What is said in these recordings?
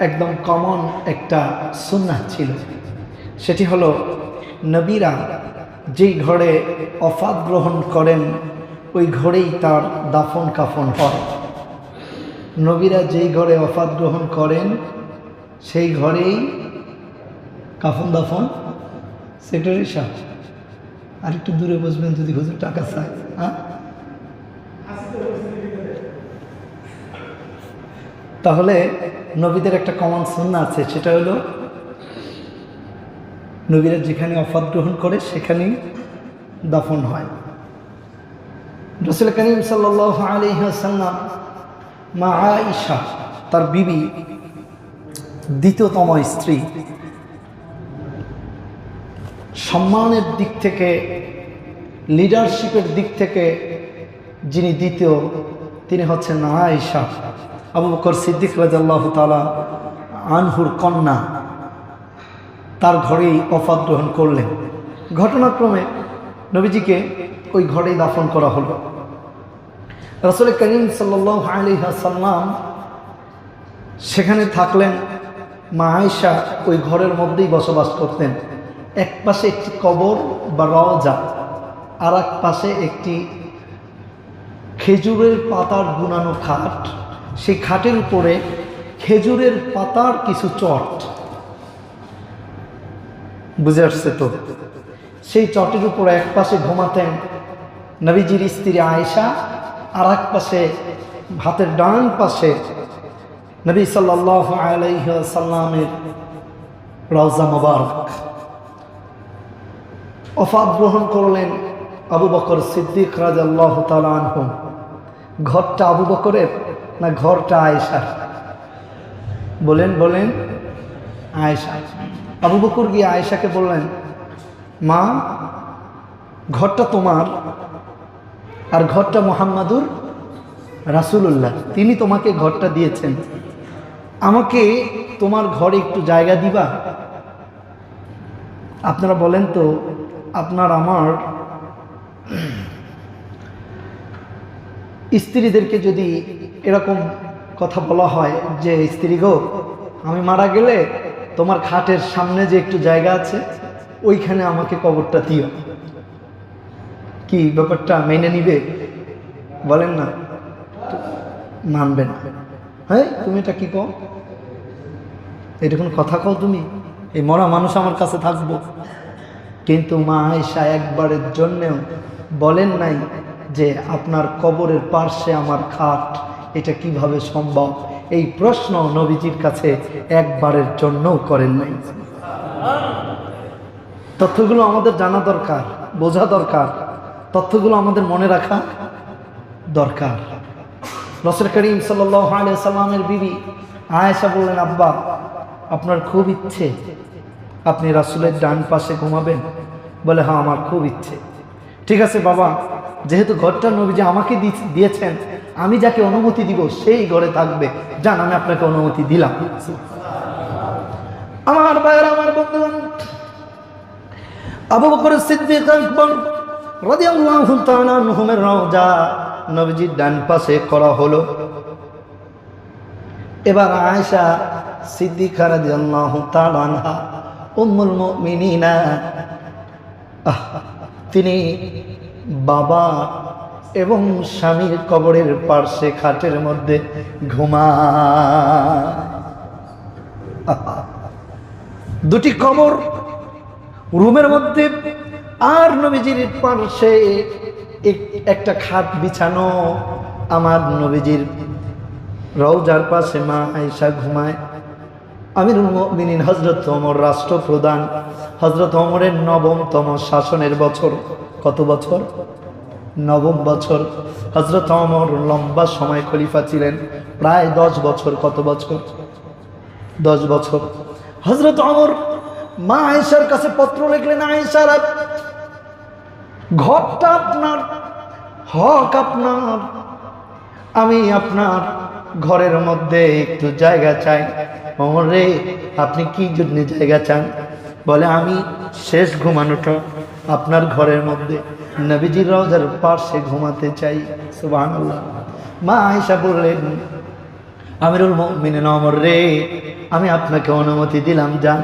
একদম কমন একটা সুন্নাহ ছিল, সেটি হলো নবীরা যেই ঘরে ওফাত গ্রহণ করেন ওই ঘরেই তার দাফন কাফন হয়। নবীরা যেই ঘরে ওফাত গ্রহণ করেন সেই ঘরেই কাফন দাফন। সেক্রেটারি সাহেব আর একটু দূরে বসবেন যদি হুজুর টাকা চায়। হ্যাঁ, তাহলে নবীদের একটা কমন সুন্নাহ আছে, সেটা হলো নবীরা যেখানে ওফাত গ্রহণ করে সেখানেই দাফন হয়। রাসূল করিম সাল্লাল্লাহু আলাইহি ওয়াসাল্লাম মা আয়েশা তার বিবি, দ্বিতীয়তম স্ত্রী, সম্মানের দিক থেকে, লিডারশিপের দিক থেকে যিনি দ্বিতীয়, তিনি হচ্ছেন আয়েশা, আবু বকর সিদ্দিক রাদিয়াল্লাহু তাআলা আনহুর কন্যা। তার ঘরেই ওফাত গ্রহণ করলেন। ঘটনাক্রমে নবীজিকে ওই ঘরেই দাফন করা হলো। রাসূল করিম সাল্লাল্লাহু আলাইহি ওয়াসাল্লাম সেখানে থাকলেন। মা আয়েশা ওই ঘরের মধ্যেই বসবাস করতেন। এক পাশে একটি কবর বা রওজা, আর এক পাশে একটি খেজুরের পাতার বুনানো খাট। সেই খাটের উপরে খেজুরের পাতার কিছু চট, বুঝে আসছে তো? সেই চটের উপরে এক পাশে ঘুমাতেন নবীজির স্ত্রী আয়েশা, আর এক পাশে হাতের ডান পাশে নবী সাল্লাল্লাহু আলাইহি ওয়াসাল্লামের রওজা মোবারক। ওফাত গ্রহণ করলেন আবু বকর সিদ্দিক রাদিয়াল্লাহু তাআলা আনহু। ঘরটা আবু বকরের না ঘরটা আয়েশার? বলেন বলেন। আয়েশা। আবু বকর গিয়ে আয়েশাকে বললেন, মা, ঘরটা তোমার, আর ঘরটা মুহাম্মাদুর রাসূলুল্লাহ, তিনি তোমাকে ঘরটা দিয়েছেন, আমাকে তোমার ঘরে একটু জায়গা দিবা? আপনারা বলেন তো, আপনার আমার স্ত্রীদেরকে যদি এরকম কথা বলা হয় যে, স্ত্রী গো, আমি মারা গেলে তোমার খাটের সামনে যে একটু জায়গা আছে ওইখানে আমাকে কবরটা দিও, কি ব্যাপারটা মেনে নিবে? বলেন না, মানবে না? হ্যাঁ, তুমি এটা কি কও? এটা কোনো কথা কও তুমি? এই মরা মানুষ আমার কাছে থাকবো? কিন্তু মা আয়েশা একবারের জন্যেও বলেন নাই যে আপনার কবরের পার্শ্বে আমার খাট, এটা কিভাবে সম্ভব? এই প্রশ্ন নবীজির কাছে একবারের জন্যও করেন নাই। তথ্যগুলো আমাদের জানা দরকার, বোঝা দরকার, তথ্যগুলো আমাদের মনে রাখা দরকার। রাসূল করিম সাল্লাল্লাহু আলাইহি ওয়াসাল্লামের বিবি আয়েশা বললেন, আব্বা, আপনার খুব ইচ্ছে আপনি রাসূলের ডান পাশে ঘুমাবেন? বলে, হ্যাঁ, আমার খুব ইচ্ছে। ঠিক আছে বাবা, যেহেতু ঘরটা নবীজি আমাকে দিয়েছেন, আমি যাকে অনুমতি দিব সেই ঘরে থাকবে, যান, আমি আপনাকে অনুমতি দিলাম। আমার ভাইয়েরা, আমার বন্ধুগণ, আবু বকর সিদ্দিক আকবর রাদিয়াল্লাহু তাআলা আনহুর রওজা নবীজির ডান পাশে করা হলো। এবার আয়েশা সিদ্দিকা রাদিয়াল্লাহু তাআলা আনহা উম্মুল মুমিনিনা, তিনি বাবা এবং স্বামীর কবরের পার্শ্বে খাটের মধ্যে ঘুমায়। দুটি কবর রুমের মধ্যে, আর নবীজির পার্শ্বে একটা খাট বিছানো। আমার নবীজির রওজার পাশে মা আয়েশা ঘুমায়। আমিরুল মুমিনিন হযরত ওমর, রাষ্ট্রপ্রধান হযরত ওমরের নবমতম শাসনের বছর। কত বছর? নবম বছর। হযরত ওমর লম্বা সময় খলিফা ছিলেন, প্রায় 10 বছর। কত বছর? 10 বছর। হযরত ওমর মা আয়েশার কাছে পত্র লিখলেন, আয়েশা, ঘরটা আপনার, হক আপনার, আমি আপনার ঘরের মধ্যে একটু জায়গা চাই। ওমর রে, আপনি কি জন্য জায়গা চান? বলে, আমি শেষ ঘুমানোটা আপনার ঘরের মধ্যে নবীজির রওজার পাশে ঘুমাতে চাই। সুবহানাল্লাহ। মা আয়েশা বললেন, আমিরুল মুমিনিন ওমর রে, আমি আপনাকে অনুমতি দিলাম, যান।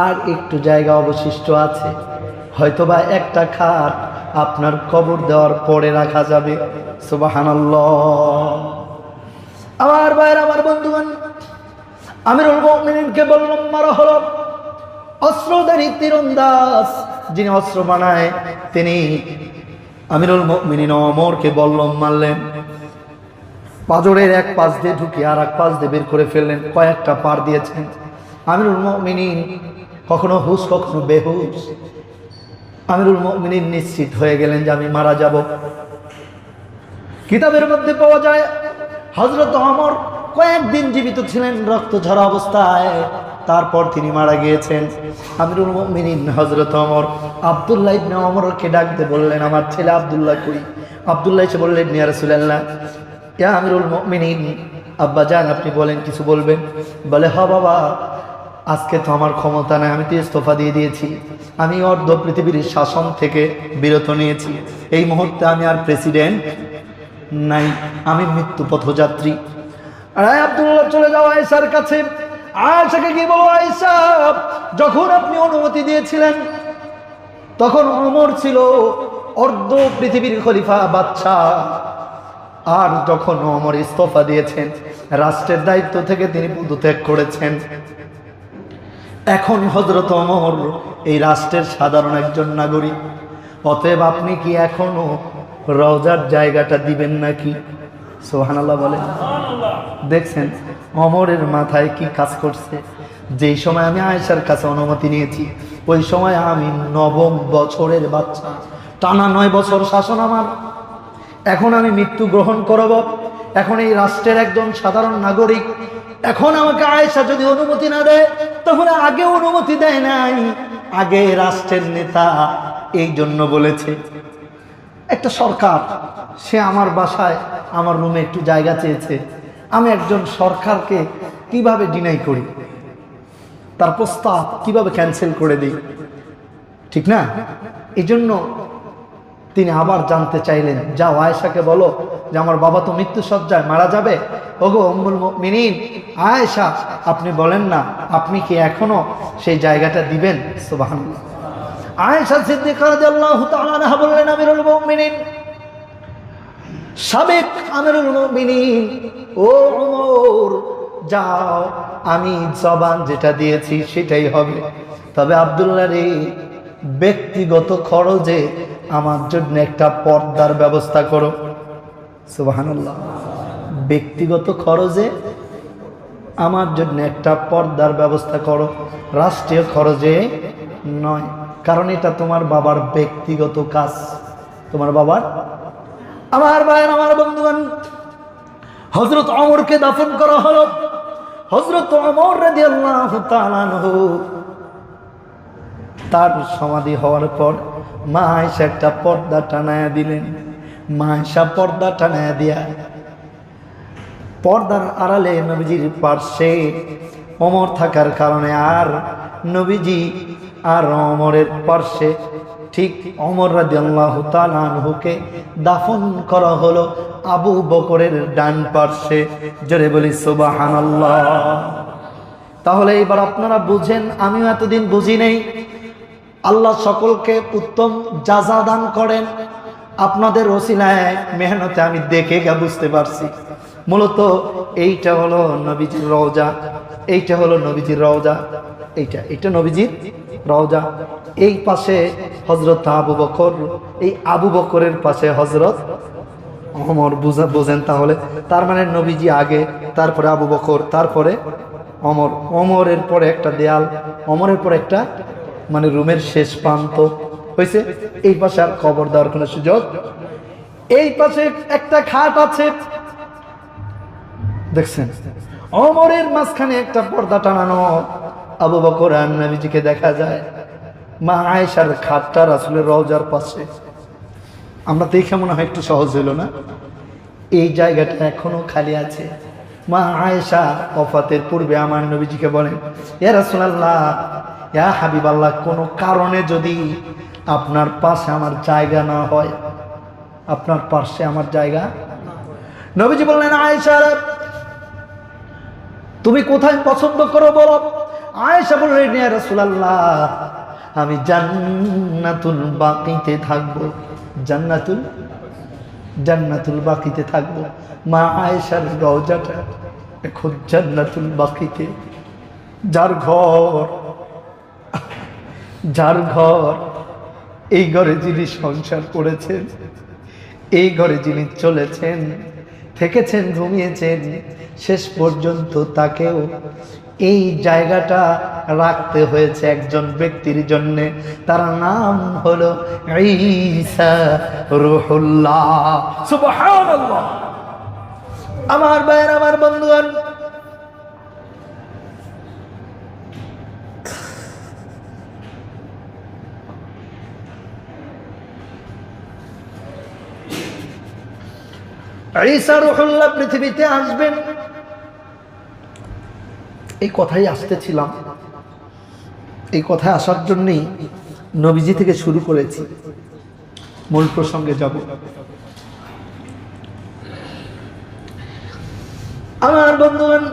আর একটু জায়গা অবশিষ্ট আছে, হয়তোবা একটা খাট আপনার কবর দেওয়ার পরে রাখা যাবে। সুবহানাল্লাহ। আমার ভাইয়ের, আমার বন্ধুগণ, আমিরুল মুমিনিনকে বললাম মারা হলো। অস্ত্রধারী তীরন্দাজ যিনি অস্ত্র বানায়, তিনি আমিরুল মুমিনিন ওমরকে বললাম মারলেন। পাজরের এক পাশ দিয়ে ঢুকিয়ে আর এক পাশ দিয়ে বের করে ফেললেন, কয়েকটা পার দিয়েছেন। আমিরুল মুমিনিন কখনো হুশ কখনো বেহুশ। আমিরুল মুমিনিন নিশ্চিত হয়ে গেলেন যে আমি মারা যাব। কিতাবের মধ্যে পাওয়া যায় হযরত ওমর কয়েকদিন জীবিত ছিলেন রক্ত ঝরা অবস্থায়, তারপর তিনি মারা গিয়েছেন। আমিরুল মুমিনিন হযরত ওমর আব্দুল্লাহ ইবনে ওমরকে ডাকতে বললেন, আমার ছেলে আব্দুল্লাহ কই? আব্দুল্লাহ এসে বললেন, ইয়া রাসূলুল্লাহ, ইয়া আমিরুল মুমিনিন, আব্বা জান আপনি বলেন, কিছু বলবেন? বলে, হ বাবা, আজকে তো আমার ক্ষমতা নাই, আমি তো ইস্তফা দিয়ে দিয়েছি, আমি অর্ধ পৃথিবীর শাসন থেকে বিরত নিয়েছি, এই মুহূর্তে আমি আর প্রেসিডেন্ট নাই, আমি মৃত্যু পথযাত্রী। আব্দুল্লাহ চলে যাও আয়েশার কাছে। আয়েশাকে কি বলো, আয়েশা যখন আপনি অনুমতি দিয়েছিলেন তখন ওমর ছিল অর্ধ পৃথিবীর খলিফা বাদশাহ, আর যখন ওমর ইস্তফা দিয়েছেন রাষ্ট্রের দায়িত্ব থেকে তিনি পদত্যাগ করেছেন, এখন হযরত ওমর এই রাষ্ট্রের সাধারণ একজন নাগরিক, অতএব আপনি কি এখনো রওজার জায়গাটা দিবেন নাকি? সুবহানাল্লাহ বলে। দেখছেন ওমরের মাথায় কি কাজ করছে। যেই সময় আমি আয়েশার কাছে অনুমতি নিয়েছি ওই সময় আমি 9ম বছরের বাচ্চা, টানা 9 বছর শাসন আমার, এখন আমি মৃত্যু গ্রহণ করব, এখন এই রাষ্ট্রের একজন সাধারণ নাগরিক, এখন আমাকে আয়েশা যদি অনুমতি না দেয় তাহলে আগে অনুমতি দেয় নাই, আগে রাষ্ট্রের নেতা এই জন্য বলেছে। একটা সরকার, সে আমার বাসায় আমার রুমে একটু জায়গা চেয়েছে, আমি একজন সরকারকে কিভাবে ডিনাই করি, তার প্রস্তাব কিভাবে ক্যান্সেল করে দিই, ঠিক না? এই জন্য তিনি আবার জানতে চাইলেন, যাও আয়েশাকে বলো যে আমার বাবা তো মৃত্যুসজ্জায় মারা যাবে, ওগো উম্মুল মুমিনিন আয়েশা, আপনি বলেন না আপনি কি এখনো সেই জায়গাটা দিবেন? সুবহানাল্লাহ। আয়েশা সিদ্দিকা রাদিয়াল্লাহু তাআলা আনহা বললেন, আমিরুল মুমিনিন, সাবেক আমিরুল মুমিনিন, ও ওমর যাও, আমি জবান যেটা দিয়েছি সেটাই হবে, তবে আব্দুল্লাহ রে, ব্যক্তিগত খরচে আমার জন্য একটা পর্দার ব্যবস্থা করো। সুবহানাল্লাহ। ব্যক্তিগত খরচে আমার জন্য একটা পর্দার ব্যবস্থা করো, রাষ্ট্রীয় খরচে নয়, কারণ এটা তোমার বাবার ব্যক্তিগত কাজ, তোমার বাবার। আমার ভাইয়ের, আমার বন্ধুগণ, হযরত ওমরকে দাফন করা হলো। হযরত ওমর রাদিয়াল্লাহু তাআলা আনহু, তার সমাধি হওয়ার পর মা আয়েশা একটা পর্দা টানায়া দিলেন। মা আয়েশা পর্দা টানায়া দিয়া পর্দার আড়ালে নবীজির পার্শ্বে ওমর থাকার কারণে আর নবীজি আর ওমরের পার্শ্বে ঠিক ওমর রাদিয়াল্লাহু তাআলা আনহুকে দাফন করা হলো আবু বকরের ডান পার্শ্বে। জোরে বলি সুবহানাল্লাহ। তাহলে এবার আপনারা বুঝেন, আমিও এতদিন বুঝি নেই। আল্লাহ সকলকে উত্তম জাযা দান করেন। আপনাদের ওসিলায় মেহনতে আমি দেখে বুঝতে পারছি, মূলত এইটা হলো নবীজির রওজা, এইটা হলো নবীজির রওজা, এইটা নবীজির রওজা। এই পাশে হযরত আবু বকর, এই আবু বকরের পাশে হযরত ওমর। বুঝেন তাহলে, তার মানে নবীজি আগে, তারপরে আবু বকর, তারপরে ওমর। ওমরের পরে একটা দেয়াল, ওমরের পরে একটা মানে রুমের শেষ প্রান্ত হয়েছে। এই পাশে আর কবর দেওয়ার কোনো সুযোগ। এই পাশে একটা খাট আছে, দেখছেন ওমরের মাঝখানে একটা পর্দা টানানো, আবু বকর আর নবীজিকে দেখা যায়। মা আয়েশার খাটটা রাসূলের রওজার পাশে। আমরা দেখে মনে হয় একটু সহজ হইল না? এই জায়গাটা এখনো খালি আছে। মা আয়েশা ওফাতের পূর্বে আমার নবীজিকে বলেন, ইয়া রাসূলুল্লাহ, ইয়া হাবিবাল্লাহ, কোনো কারণে যদি আপনার পাশে আমার জায়গা না হয়, আপনার পাশে আমার জায়গা। নবীজি বললেন, আয়েশা তুমি কোথায় পছন্দ করো বলো। আয়েশা বললেন, ইয়া রাসূলুল্লাহ, আমি জান্নাতুল বাকিতে থাকবো। জান্নাতুল বাকিতে থাকবো। মা আয়েশার রওজাটা এখন জান্নাতুল বাকিতে। যার ঘর, এই ঘরে যিনি সংসার করেছেন, এই ঘরে যিনি চলেছেন, থেকেছেন, ঘুমিয়েছেন, শেষ পর্যন্ত তাকেও এই জায়গাটা রাখতে হয়েছে একজন ব্যক্তির জন্য। তার নাম হলো ঈসা রূহুল্লাহ। সুবহানাল্লাহ। আমার ভাইয়ের, আমার বন্ধুগণ, ঈসা রূহুল্লাহ পৃথিবীতে আসবেন, এই কথাই আসতেছিলাম। এই কথায় আসার জন্যই নবীজি থেকে শুরু করেছি। মূল প্রসঙ্গে যাব। আমার বন্ধুগণ,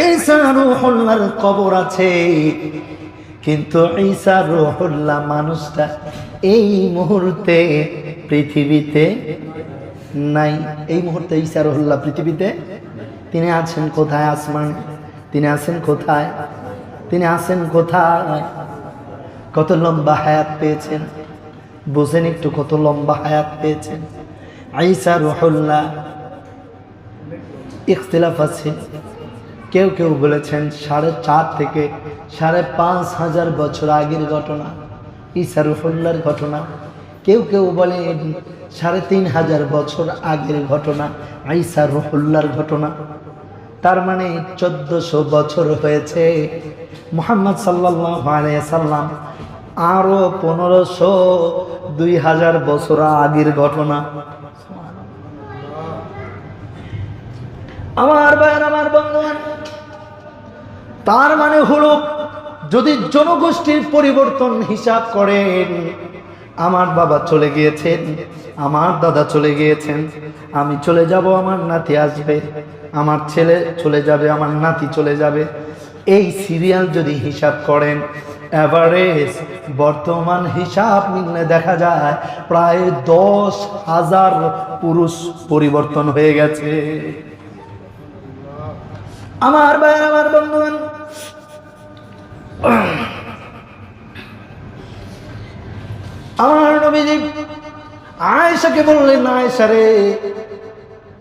ঈসা রূহুল্লাহর কবর আছে, কিন্তু ঈসা রূহুল্লাহ মানুষটা এই মুহূর্তে পৃথিবীতে নাই। এই মুহূর্তে ঈসা রূহুল্লাহ পৃথিবীতে, তিনি আছেন কোথায়? আসমানে। তিনি আছেন কোথায়? তিনি আছেন কোথায়? কত লম্বা হায়াত পেয়েছেন, বুঝেন একটু, কত লম্বা হায়াত পেয়েছেন ঈসা রূহুল্লাহ। ইখতিলাফ আছে, কেউ কেউ বলেছেন 4.5 থেকে 5.5 বছর আগের ঘটনা, ঈসা রূহুল্লাহর ঘটনা। কেউ কেউ বলেন 3.5 বছর আগের ঘটনা, ঈসা রূহুল্লাহর ঘটনা। তার মানে 1400 বছর হয়েছে। মুহাম্মদ সাল্লাল্লাহু আলাইহি সাল্লাম আরো 1500-2000 বছর আগের ঘটনা। আমার ভাইয়ের, আমার বন্ধুগণ, তার মানে হলো যদি জনগোষ্ঠীর পরিবর্তন হিসাব করেন, আমার বাবা চলে গিয়েছেন, আমার দাদা চলে গিয়েছেন, আমি চলে যাব, আমার নাতি আসবে, আমার ছেলে চলে যাবে, আমার নাতি চলে যাবে। এই সিরিয়াল যদি হিসাব করেন, এভারেজ বর্তমান হিসাব নিলে দেখা যায় প্রায় 10,000 পুরুষ পরিবর্তন হয়ে গেছে। আমার ভাই, আমার বন্ধুগণ, আমার নবীজি আয়েশাকে বললেন, আয়েশা রে,